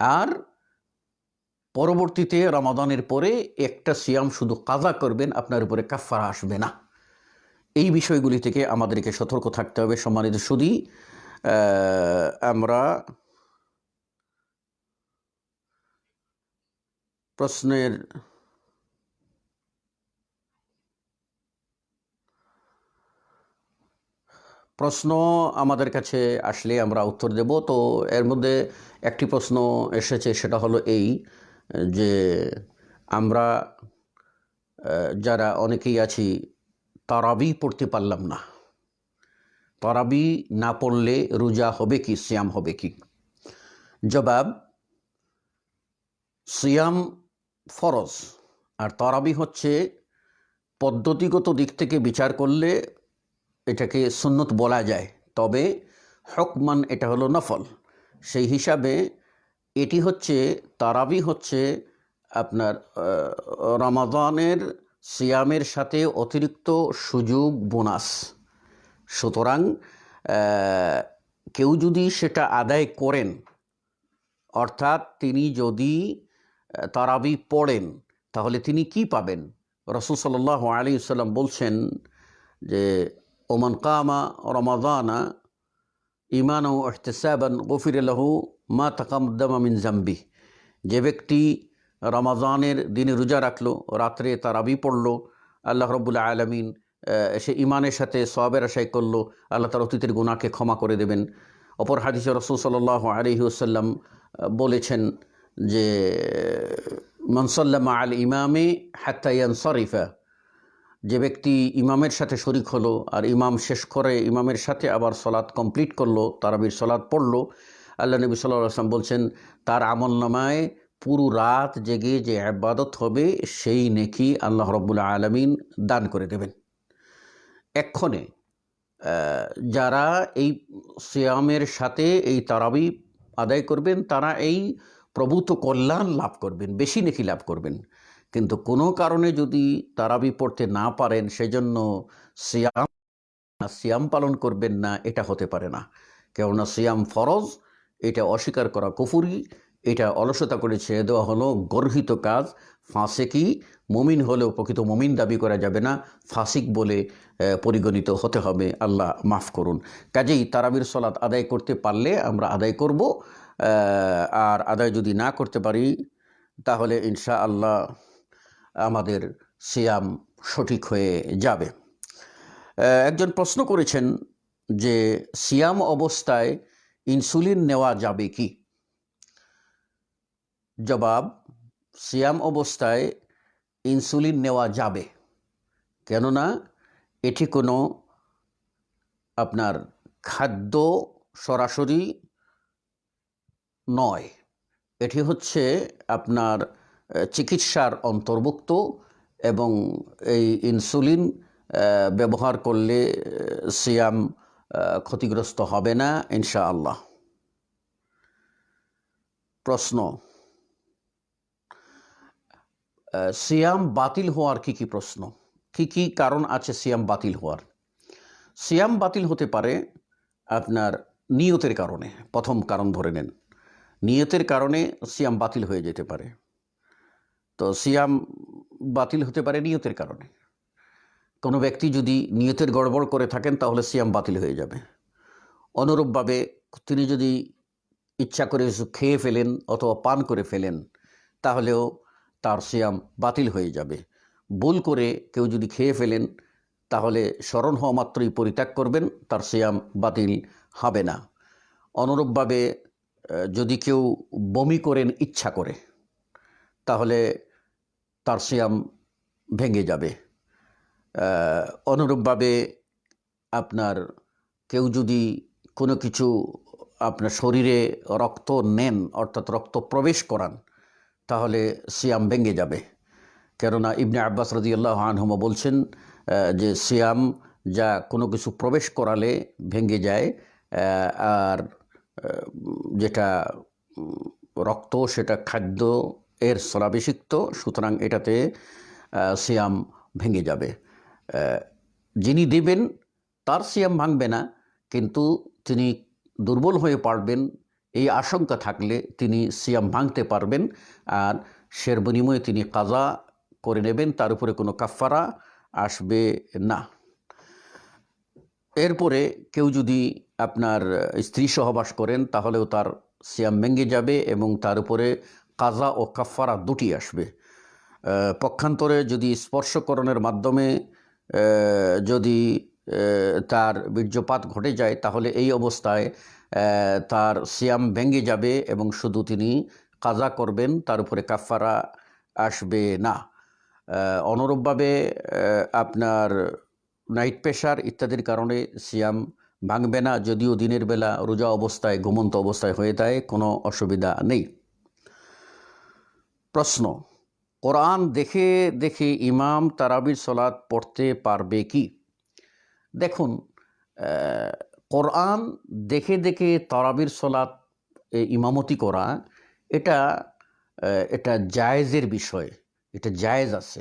আর পরবর্তীতে রমাদানের পরে একটা সিয়াম শুধু কাজা করবেন, আপনার উপরে কাফফারা আসবে না। এই বিষয়গুলি থেকে আমাদেরকে সতর্ক থাকতে হবে। সম্মানিত সুধী, আমরা প্রশ্ন আমাদের কাছে আসলে আমরা উত্তর দেব। তো এর মধ্যে একটি প্রশ্ন এসেছে, সেটা হলো এই যে আমরা যারা অনেকেই আছি তারাবি পড়তে পারলাম না, তারাবি না পড়লে রোজা হবে কি, সিয়াম হবে কি? জবাব, সিয়াম ফরজ আর তারাবি হচ্ছে পদ্ধতিগত দিক থেকে বিচার করলে এটাকে সুন্নত বলা যায়, তবে হকমান এটা হলো নফল। সেই হিসাবে এটি হচ্ছে, তারাবি হচ্ছে আপনার রমাদানের সিয়ামের সাথে অতিরিক্ত সুযোগ, বোনাস। সুতরাং কেউ যদি সেটা আদায় করেন, অর্থাৎ তিনি যদি তারাবি পড়েন, তাহলে তিনি কি পাবেন? রাসূল সাল্লাল্লাহু আলাইহি ওয়াসাল্লাম বলছেন যে ওমান কামা রমাদানা ঈমানান ওয়া ইহতিসাবান গুফিরা লাহু মা তাকাদ্দামা মিন যামবি। যে ব্যক্তি রমাদানের দিনে রোজা রাখলো, রাত্রে তারাবি পড়লো, আল্লাহ রাব্বুল আলামিন সে ঈমানের সাথে সওয়াবের আশায় করলো, আল্লাহ তার অতীতের গুনাহকে ক্ষমা করে দেবেন। অপর হাদিসে রাসূল সাল্লাল্লাহু আলাইহি ওয়াসাল্লাম বলেছেন যে মান সাল্লা মা'আল ইমামি হাত্তা ইয়ানসারিফা, যে ব্যক্তি ইমামের সাথে শরিক হলো আর ইমাম শেষ করে ইমামের সাথে আবার সলাৎ কমপ্লিট করলো, তারাবির সলাৎ পড়লো, আল্লাহ নবী সাল্লাল্লাহু আলাইহি ওয়াসাল্লাম বলছেন তার আমলনামায় পুরো রাত জেগে যে ইবাদত হবে সেই নেকি আল্লাহ রাব্বুল আলামিন দান করে দেবেন। এক্ষণে যারা এই সিয়ামের সাথে এই তারাবি আদায় করবেন তারা এই প্রভূত কল্যাণ লাভ করবেন, বেশি নেকি লাভ করবেন। কিন্তু কোনো কারণে যদি তারাবি পড়তে না পারেন, সেজন্য সিয়াম পালন করবেন না, এটা হতে পারে না। কেননা সিয়াম ফরজ, এটা অস্বীকার করা কুফরি, এটা অলসতা করে ছেড়ে দেওয়া হলো গর্হিত কাজ। ফাসিকি, মুমিন হলেও প্রকৃত মুমিন দাবি করা যাবে না, ফাসিক বলে পরিগণিত হতে হবে। আল্লাহ মাফ করুন। কাজেই তারাবির সলাত আদায় করতে পারলে আমরা আদায় করব, আর আদায় যদি না করতে পারি তাহলে ইনশাআল্লাহ আমাদের সিয়াম সঠিক হয়ে যাবে। একজন প্রশ্ন করেছেন যে সিয়াম অবস্থায় ইনসুলিন নেওয়া যাবে কি? জবাব, সিয়াম অবস্থায় ইনসুলিন নেওয়া যাবে, কেননা এটি কোনো আপনার খাদ্য সরাসরি নয়, এটি হচ্ছে আপনার চিকিৎসার অন্তর্ভুক্ত, এবং এই ইনসুলিন ব্যবহার করলে সিয়াম ক্ষতিগ্রস্ত হবে না ইনশাআল্লাহ। প্রশ্ন, সিয়াম বাতিল হওয়ার কি প্রশ্ন, কি কারণ আছে সিয়াম বাতিল হওয়ার? সিয়াম বাতিল হতে পারে আপনার নিয়তের কারণে। প্রথম কারণ ধরে নেন, নিয়তের কারণে সিয়াম বাতিল হয়ে যেতে পারে। তো সিয়াম বাতিল হতে পারে নিয়তের কারণে। কোনো ব্যক্তি যদি নিয়তের গড়বড় করে থাকেন তাহলে সিয়াম বাতিল হয়ে যাবে। অনুরূপভাবে তিনি যদি ইচ্ছা করে খেয়ে ফেলেন অথবা পান করে ফেলেন তাহলেও তার সিয়াম বাতিল হয়ে যাবে। ভুল করে কেউ যদি খেয়ে ফেলেন তাহলে স্মরণ হওয়া মাত্রই পরিত্যাগ করবেন, তার সিয়াম বাতিল হবে না। অনুরূপভাবে যদি কেউ বমি করেন ইচ্ছা করে তাহলে তার সিয়াম ভেঙে যাবে। অনুরূপভাবে আপনার কেউ যদি কোনো কিছু আপনার শরীরে রক্ত নেন, অর্থাৎ রক্ত প্রবেশ করান, তাহলে সিয়াম ভেঙে যাবে। কেননা ইবনে আব্বাস রাদিয়াল্লাহু আনহুমা বলছেন যে সিয়াম যা কোনো কিছু প্রবেশ করালে ভেঙে যায়, আর যেটা রক্ত সেটা খাদ্য এর স্থলাভিষিক্ত, সুতরাং এটাতে সিয়াম ভেঙে যাবে। যিনি দেবেন তার সিয়াম ভাঙবে না, কিন্তু তিনি দুর্বল হয়ে পড়বেন এই আশঙ্কা থাকলে তিনি সিয়াম ভাঙতে পারবেন, আর সের বিনিময়ে তিনি কাজা করে নেবেন, তার উপরে কোনো কাফারা আসবে না। এরপরে কেউ যদি আপনার স্ত্রী সহবাস করেন তাহলেও তার সিয়াম ভেঙে যাবে এবং তার উপরে কাজা ও কাফারা দুটি আসবে। পক্ষান্তরে যদি স্পর্শকরণের মাধ্যমে যদি তার বীর্যপাত ঘটে যায় তাহলে এই অবস্থায় তার সিয়াম ভেঙে যাবে এবং শুধু তিনি কাজা করবেন, তার উপরে কাফারা আসবে না। অনুরূপভাবে আপনার নাইট প্রেশার ইত্যাদির কারণে সিয়াম ভাঙবে না, যদিও দিনের বেলা রোজা অবস্থায় ঘুমন্ত অবস্থায় হয়ে যায়, কোনো অসুবিধা নেই। প্রশ্ন, কোরআন দেখে দেখে ইমাম তারাবির সলাত পড়তে পারবে কি? দেখুন, কোরআন দেখে দেখে তারাবির সলাত ইমামতি করা এটা জায়েজের বিষয়, এটা জায়েজ আছে।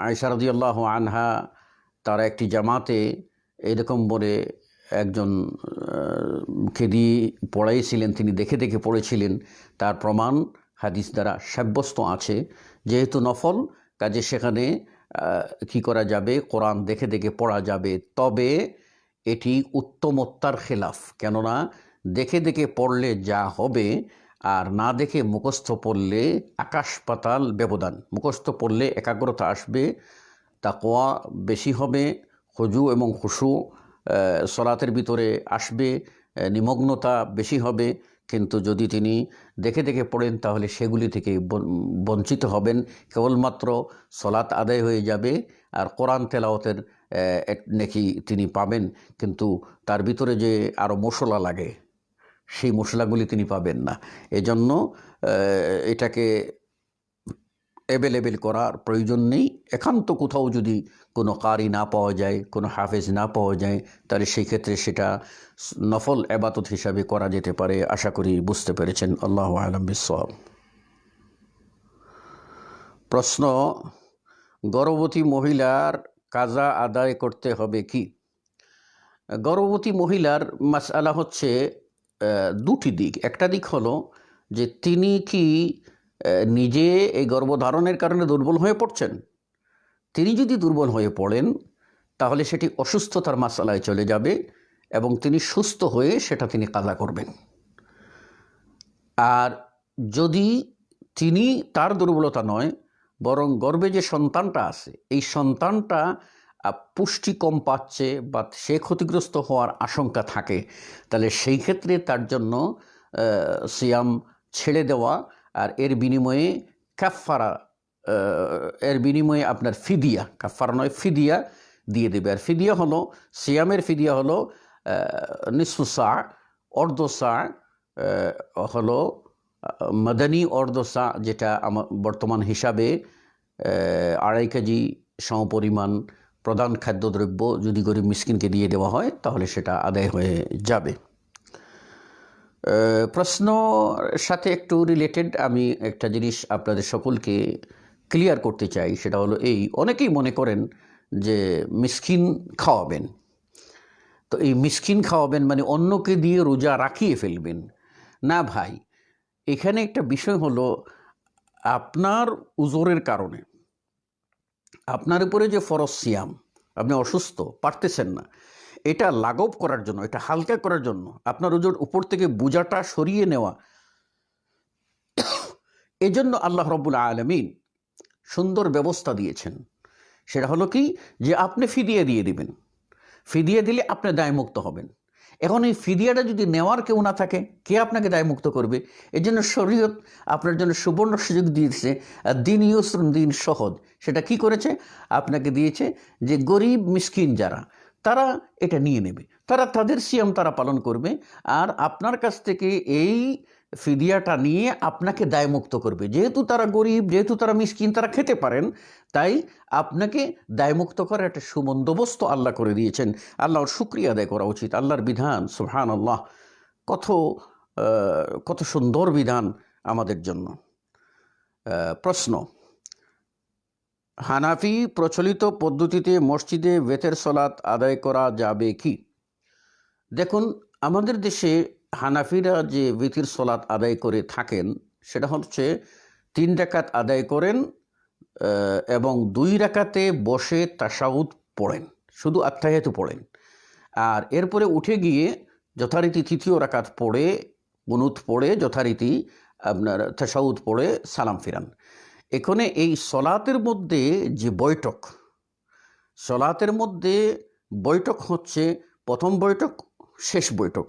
আয়েশা রাদিয়াল্লাহু আনহা তারা একটি জামাতে এরকম বলে একজন কে দিয়ে পড়াইছিলেন, তিনি দেখে দেখে পড়েছিলেন, তার প্রমাণ হাদিস দ্বারা সাব্যস্ত আছে। যেহেতু নফল, কাজে সেখানে কি করা যাবে, কোরআন দেখে দেখে পড়া যাবে, তবে এটি উত্তমোত্তর খেলাফ। কেননা দেখে দেখে পড়লে যা হবে আর না দেখে মুখস্থ পড়লে আকাশ পাতাল ব্যবধান। মুখস্থ পড়লে একাগ্রতা আসবে, তাকওয়া বেশি হবে, খুজু এবং খুশু সলাতের ভিতরে আসবে, নিমগ্নতা বেশি হবে। কিন্তু যদি তিনি দেখে দেখে পড়েন তাহলে সেগুলি থেকে বঞ্চিত হবেন, কেবলমাত্র সলাত আদায় হয়ে যাবে আর কোরআন তেলাওয়াতের নেকি তিনি পাবেন, কিন্তু তার ভিতরে যে আরও মশলা লাগে সেই মশলাগুলি তিনি পাবেন না। এজন্য এটাকে অ্যাভেলেবেল করার প্রয়োজন নেই। একান্ত কোথাও যদি কোনো কারি না পাওয়া যায়, কোনো হাফেজ না পাওয়া যায়, তাহলে সেই ক্ষেত্রে সেটা নফল ইবাদত হিসাবে করা যেতে পারে। আশা করি বুঝতে পেরেছেন। আল্লাহু আ'লাম বিস-সাওয়াব। প্রশ্ন, গর্ভবতী মহিলার কাজা আদায় করতে হবে কি? গর্ভবতী মহিলার মাসআলা হচ্ছে দুটি দিক। একটা দিক হলো যে তিনি কি নিজে এই গর্ভধারণের কারণে দুর্বল হয়ে পড়ছেন। তিনি যদি দুর্বল হয়ে পড়েন তাহলে সেটি অসুস্থতার মাসআলায় চলে যাবে এবং তিনি সুস্থ হয়ে সেটা তিনি কাজা করবেন। আর যদি তিনি, তার দুর্বলতা নয়, বরং গর্ভে যে সন্তানটা আছে এই সন্তানটা পুষ্টি কম পাচ্ছে বা সে ক্ষতিগ্রস্ত হওয়ার আশঙ্কা থাকে, তাহলে সেই ক্ষেত্রে তার জন্য সিয়াম ছেড়ে দেওয়া আর এর বিনিময়ে কাফারা এর বিনিময়ে আপনার ফিদিয়া, কাফারা নয়, ফিদিয়া দিয়ে দেবে। আর ফিদিয়া হলো, সিয়ামের ফিদিয়া হলো নিসফু সা, অর্ধ সা, হলো মাদানী অর্ধ সা, যেটা আমার বর্তমান হিসাবে 2.5 কেজি সমপরিমাণ প্রধান খাদ্যদ্রব্য যদি গরিব মিসকিনকে দিয়ে দেওয়া হয় তাহলে সেটা আদায় হয়ে যাবে। প্রশ্নের সাথে একটু রিলেটেড আমি একটা জিনিস আপনাদের সকলকে ক্লিয়ার করতে চাই, সেটা হলো এই, অনেকেই মনে করেন যে মিসকিন খাওয়াবেন, তো এই মিসকিন খাওয়াবেন মানে অন্যকে দিয়ে রোজা রাখিয়ে ফেলবেন। না ভাই, এখানে একটা বিষয় হলো, আপনার উজরের কারণে আপনার উপরে যে ফরজ সিয়াম, আপনি অসুস্থ, পারতেছেন না, এটা লাঘব করার জন্য, এটা হালকা করার জন্য, আপনার ওজোর উপর থেকে বোঝাটা সরিয়ে নেওয়া, এজন্য আল্লাহ রাব্বুল আলামিন সুন্দর ব্যবস্থা দিয়েছেন। সেটা হলো কি, যে আপনি ফিদিয়া দিয়ে দিবেন, ফিদিয়া দিলে আপনি দায়মুক্ত হবেন। এখন এই ফিদিয়াটা যদি নেওয়ার কেউ না থাকে, কে আপনাকে দায়মুক্ত করবে? এই জন্য শরীয়ত আপনার জন্য সুবর্ণ সুযোগ দিয়েছে, দিন ইউসরুন, দিন সহজ। সেটা কি করেছে? আপনাকে দিয়েছে যে গরিব মিসকিন যারা, তারা এটা নিয়ে নেবে, তারা তাদের সিয়াম তারা পালন করবে, আর আপনার কাছ থেকে এই ফিদিয়াটা নিয়ে আপনাকে দায়মুক্ত করবে। যেহেতু তারা গরিব, যেহেতু তারা মিসকিন, তারা খেতে পারেন, তাই আপনাকে দায়মুক্ত করার একটা সুবন্দোবস্ত আল্লাহ করে দিয়েছেন। আল্লাহর শুকরিয়া আদায় করা উচিত। আল্লাহর বিধান, সুবহানাল্লাহ, কত কত সুন্দর বিধান আমাদের জন্য। প্রশ্ন, হানাফি প্রচলিত পদ্ধতিতে মসজিদে বেতের সলাত আদায় করা যাবে কি? দেখুন, আমাদের দেশে হানাফিরা যে বেতের সলাত আদায় করে থাকেন, সেটা হচ্ছে 3 রাকাত আদায় করেন এবং 2 রাকাতে বসে তাশাহুদ পড়েন, শুধু আত্তাহিয়াতু পড়েন, আর এরপরে উঠে গিয়ে যথারীতি 3য় রাকাত পড়ে, কুনুত পড়ে, যথারীতি আপনার তাশাহুদ পড়ে সালাম ফিরান। এখানে এই সলাতের মধ্যে যে বৈঠক, সলাতের মধ্যে বৈঠক হচ্ছে প্রথম বৈঠক, শেষ বৈঠক।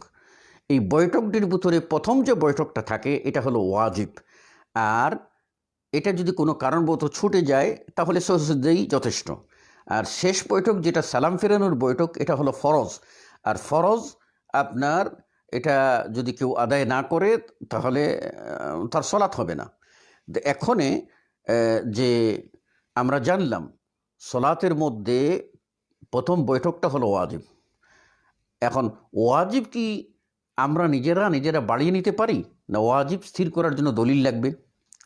এই বৈঠকটির ভিতরে প্রথম যে বৈঠকটা থাকে এটা হলো ওয়াজিব, আর এটা যদি কোনো কারণবশত ছুটে যায় তাহলে সহজেই যথেষ্ট। আর শেষ বৈঠক যেটা সালাম ফেরানোর বৈঠক, এটা হলো ফরজ। আর ফরজ আপনার এটা যদি কেউ আদায় না করে তাহলে তার সলাত হবে না। এখনে যে আমরা জানলাম সলাতের মধ্যে প্রথম বৈঠকটা হলো ওয়াজিব। এখন ওয়াজিব কি আমরা নিজেরা বাড়িয়ে নিতে পারি, না ওয়াজিব স্থির করার জন্য দলিল লাগবে?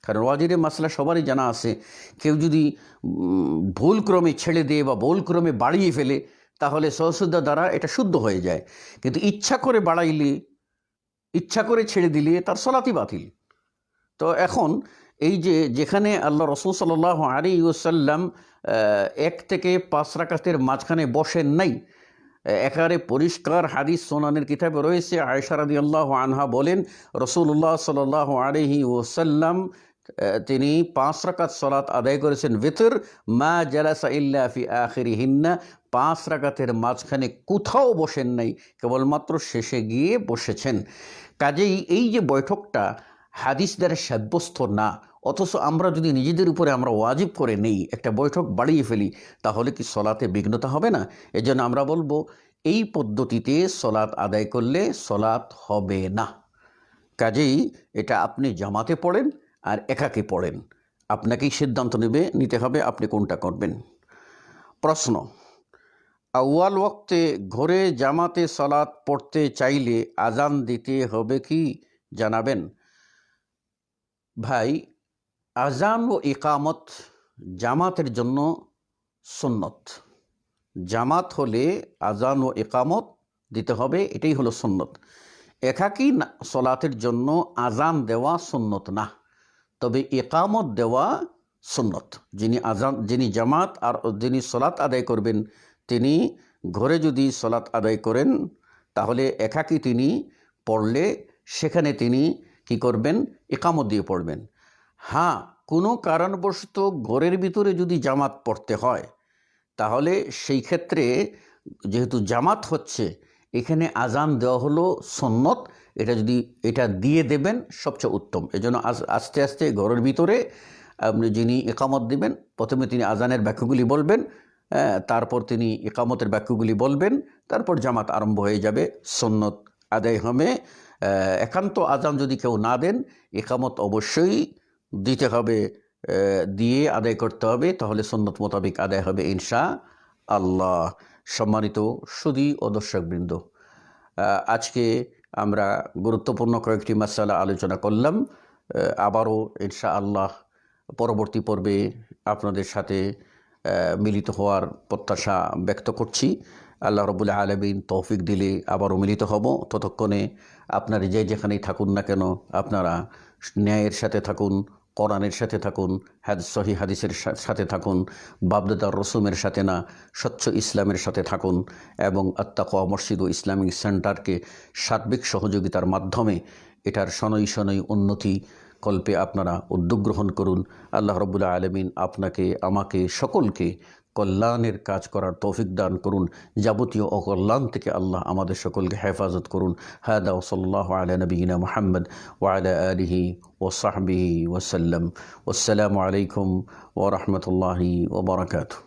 কারণ ওয়াজিবের মাসলা সবারই জানা আছে। কেউ যদি ভুলক্রমে ছেড়ে দেয় বা ভুলক্রমে বাড়িয়ে ফেলে তাহলে সহসুদ্ধা দ্বারা এটা শুদ্ধ হয়ে যায়, কিন্তু ইচ্ছা করে বাড়াইলে, ইচ্ছা করে ছেড়ে দিলে তার সলাতই বাতিল। তো এখন এই যে যেখানে আল্লাহ রাসূল সাল্লাল্লাহু আলাইহি ওয়াসাল্লাম 1 থেকে 5 রাকাতের মাঝখানে বসেন নাই, একেবারে পরিষ্কার হাদিস সুনানের কিতাবে রয়েছে। আয়েশা রাদিয়াল্লাহু আনহা বলেন, রাসূলুল্লাহ সাল্লাল্লাহু আলাইহি ওয়াসাল্লাম তিনি 5 রাকাত সালাত আদায় করেছেন বিতর, মা জালাসা ইল্লা ফি আখিরিহিন্না, 5 রাকাতের মাঝখানে কোথাও বসেন নাই, কেবলমাত্র শেষে গিয়ে বসেছেন। কাজেই এই যে বৈঠকটা হাদিস দ্বারা সাব্যস্ত না, অথচ আমরা যদি নিজেদের উপরে আমরা ওয়াজিব করে নেই, একটা বৈঠক বাড়িয়ে ফেলি, তাহলে কি সলাতে বিঘ্নতা হবে না? এজন্য আমরা বলবো এই পদ্ধতিতে সলাত আদায় করলে সলাত হবে না। কাজেই এটা আপনি জামাতে পড়েন আর একাকে পড়েন, আপনাকেই সিদ্ধান্ত নিতে হবে আপনি কোনটা করবেন। প্রশ্ন, আউয়াল ওয়াক্তে ঘরে জামাতে সালাত পড়তে চাইলে আজান দিতে হবে কি, জানাবেন। ভাই, আজান ও ইকামত জামাতের জন্য সুন্নত। জামাত হলে আজান ও ইকামত দিতে হবে, এটাই হলো সুন্নত। একাকী সলাতের জন্য আজান দেওয়া সুন্নত না, তবে ইকামত দেওয়া সুন্নত। যিনি জামাত আর যিনি সলাত আদায় করবেন, তিনি ঘরে যদি সলাত আদায় করেন তাহলে একাকী তিনি পড়লে সেখানে তিনি কি করবেন? ইকামত দিয়ে পড়বেন। হ্যাঁ, কোনো কারণবশত ঘরের ভিতরে যদি জামাত পড়তে হয় তাহলে সেই ক্ষেত্রে যেহেতু জামাত হচ্ছে, এখানে আজান দেওয়া হলো সুন্নত, এটা দিয়ে দেবেন সবচেয়ে উত্তম। এজন্য আস্তে আস্তে ঘরের ভিতরে আপনি যিনি ইকামত দিবেন প্রথমে তিনি আজানের বাক্যগুলি বলবেন, তারপর তিনি ইকামতের বাক্যগুলি বলবেন, তারপর জামাত আরম্ভ হয়ে যাবে, সুন্নত আদায় হবে। একান্ত আজান যদি কেউ না দেন, ইকামত অবশ্যই দিতে হবে, দিয়ে আদায় করতে হবে, তাহলে সুন্নত মোতাবেক আদায় হবে ইনশা আল্লাহ। সম্মানিত সুধী ও দর্শকবৃন্দ, আজকে আমরা গুরুত্বপূর্ণ কয়েকটি মাসালা আলোচনা করলাম। আবারও ইনশা আল্লাহ পরবর্তী পর্বে আপনাদের সাথে মিলিত হওয়ার প্রত্যাশা ব্যক্ত করছি। আল্লাহ রাব্বুল আলামিন তৌফিক দিলে আবারও মিলিত হব। ততক্ষণে আপনারা যে যেখানেই থাকুন না কেন, আপনারা ন্যায়ের সাথে থাকুন, কোরআনের সাথে থাকুন, সহিহ হাদিসের সাথে থাকুন, বাপদাদার রসুমের সাথে না, স্বচ্ছ ইসলামের সাথে থাকুন এবং আত্তাকওয়া মসজিদ ও ইসলামিক সেন্টারকে সার্বিক সহযোগিতার মাধ্যমে এটার শনৈ শনৈ উন্নতি কল্পে আপনারা উদ্যোগ গ্রহণ করুন। আল্লাহ রাব্বুল আলামিন আপনাকে, আমাকে, সকলকে কল্যাণের কাজ করার তৌফিক দান করুন। যাবতীয় অকল্যাণ থেকে আল্লাহ আমাদের সকলকে হেফাজত করুন। হাদা ওয়া সাল্লাল্লাহু আলা নবিয়িনা মুহাম্মদ ওয়া আলা আলিহি ওয়া সাহবিহি ওয়া সাল্লাম। আসসালামু আলাইকুম ওয়া রাহমাতুল্লাহি ওয়া বারাকাতুহু।